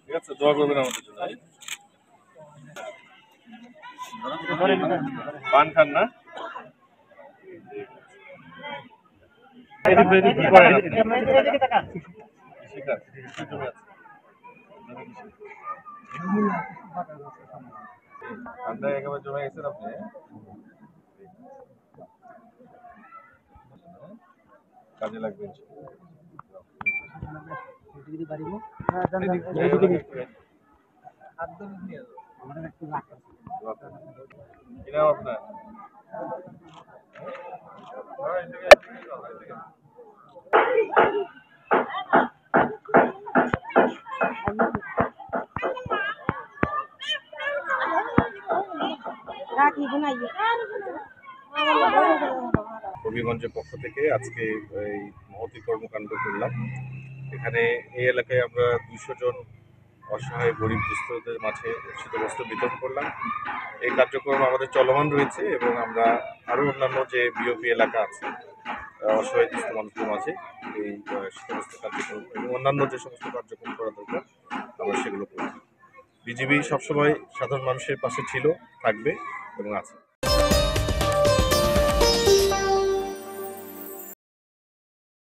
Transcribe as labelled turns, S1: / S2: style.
S1: ঠিক আছে, দোয়া করবেন আমাদের জন্য। পান খান না? ঠান্ডায় একেবারে জমে গেছেন আপনি। কাজে লাগবে। কি নাম আপনার? হবিগঞ্জের পক্ষ থেকে আজকে এই মহতী কর্মকাণ্ড করলাম। এখানে এই এলাকায় আমরা 200 জন অসহায় গরিব দুস্থদের মাঝে শীতবস্ত্র বিতরণ করলাম। এই কার্যক্রম আমাদের চলমান রয়েছে এবং আমরা আরও অন্যান্য যে বিওপি এলাকা আছে অসহায় দুস্থ মানুষদের মাঝে এই শীতবস্ত্র কার্যক্রম এবং অন্যান্য যে সমস্ত কার্যক্রম করা দরকার আমরা সেগুলো করব। বিজিবি সবসময় সাধারণ মানুষের পাশে ছিল, থাকবে এবং আছে।